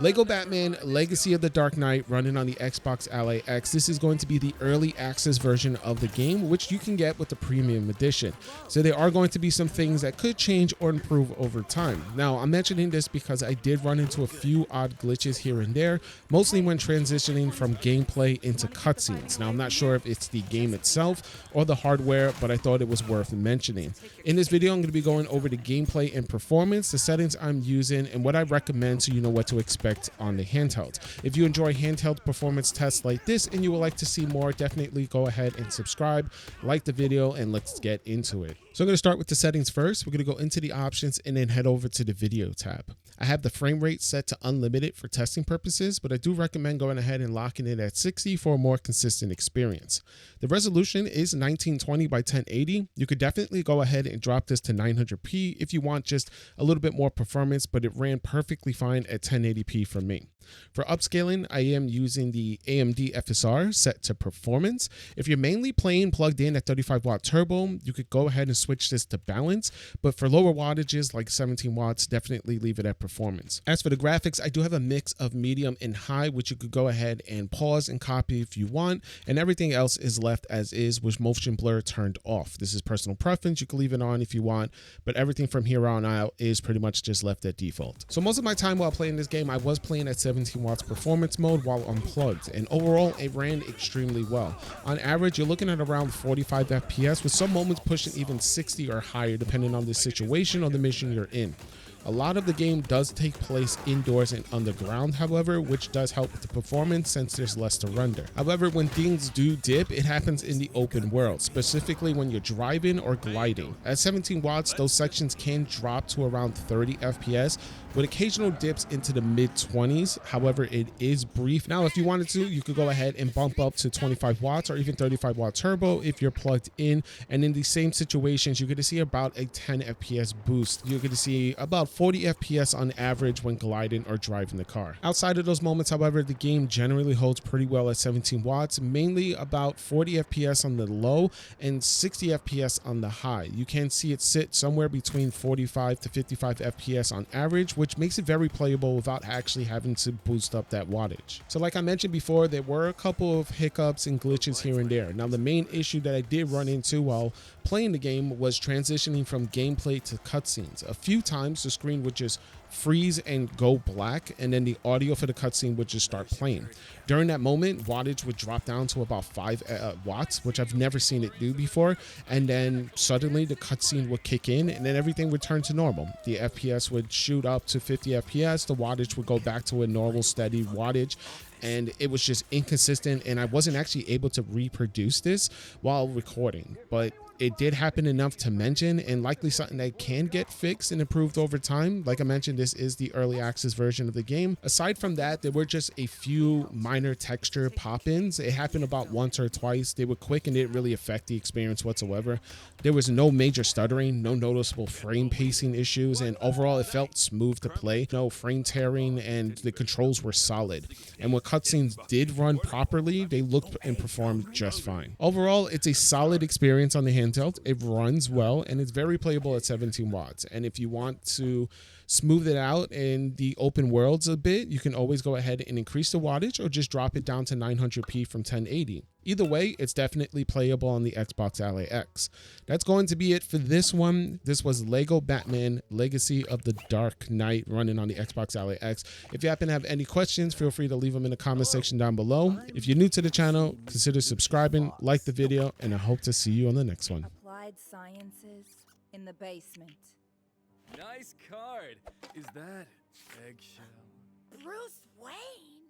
Lego Batman Legacy of the Dark Knight running on the Xbox Ally X. This is going to be the early access version of the game, which you can get with the premium edition. So there are going to be some things that could change or improve over time. Now, I'm mentioning this because I did run into a few odd glitches here and there, mostly when transitioning from gameplay into cutscenes. Now, I'm not sure if it's the game itself or the hardware, but I thought it was worth mentioning. In this video, I'm going to be going over the gameplay and performance, the settings I'm using, and what I recommend so you know what to expect on the handheld. If you enjoy handheld performance tests like this and you would like to see more, definitely go ahead and subscribe, like the video, and let's get into it. So I'm going to start with the settings first. We're going to go into the options and then head over to the video tab. I have the frame rate set to unlimited for testing purposes, but I do recommend going ahead and locking it at 60 for a more consistent experience. The resolution is 1920 by 1080. You could definitely go ahead and drop this to 900p if you want just a little bit more performance, but it ran perfectly fine at 1080p for me. For upscaling, I am using the AMD FSR set to performance. If you're mainly playing plugged in at 35 watt turbo, you could go ahead and switch this to balance, but for lower wattages like 17 watts, definitely leave it at performance. As for the graphics, I do have a mix of medium and high, which you could go ahead and pause and copy if you want, and everything else is left as is with motion blur turned off. This is personal preference. You can leave it on if you want, but everything from here on out is pretty much just left at default. So most of my time while playing this game, I was playing at 17 watts performance mode while unplugged, and overall it ran extremely well. On average, you're looking at around 45 FPS, with some moments pushing even 60 or higher depending on the situation or the mission you're in. A lot of the game does take place indoors and underground, however, which does help with the performance since there's less to render. However, when things do dip, it happens in the open world, specifically when you're driving or gliding. At 17 watts, those sections can drop to around 30 FPS, with occasional dips into the mid-20s. However, it is brief. Now, if you wanted to, you could go ahead and bump up to 25 watts or even 35 watt turbo if you're plugged in. And in these same situations, you're going to see about a 10 FPS boost. You're going to see about 40 FPS on average when gliding or driving the car. Outside of those moments, however, the game generally holds pretty well at 17 watts, mainly about 40 FPS on the low and 60 FPS on the high. You can see it sit somewhere between 45 to 55 FPS on average, which makes it very playable without actually having to boost up that wattage. So like I mentioned before, there were a couple of hiccups and glitches here and there. Now, the main issue that I did run into while playing the game was transitioning from gameplay to cutscenes. A few times the screen would just freeze and go black, and then the audio for the cutscene would just start playing. During that moment, wattage would drop down to about 5 watts, which I've never seen it do before, and then suddenly the cutscene would kick in and then everything would turn to normal. The FPS would shoot up to 50 FPS, the wattage would go back to a normal steady wattage, and it was just inconsistent, and I wasn't actually able to reproduce this while recording, but it did happen enough to mention, and likely something that can get fixed and improved over time. Like I mentioned, this is the early access version of the game. Aside from that, there were just a few minor texture pop-ins. It happened about once or twice. They were quick and didn't really affect the experience whatsoever. There was no major stuttering, no noticeable frame pacing issues, and overall it felt smooth to play. No frame tearing, and the controls were solid. And when cutscenes did run properly, they looked and performed just fine. Overall, it's a solid experience on the handheld. It runs well, and it's very playable at 17 watts. And if you want to smooth it out in the open worlds a bit, you can always go ahead and increase the wattage or just drop it down to 900p from 1080. Either way, it's definitely playable on the Xbox Ally X. That's going to be it for this one. This was Lego Batman Legacy of the Dark Knight running on the Xbox Ally X. If you happen to have any questions, feel free to leave them in the comment section down below. If you're new to the channel, consider subscribing, like the video, and I hope to see you on the next one. Applied Sciences in the basement. Nice card. Is that eggshell? Bruce Wayne?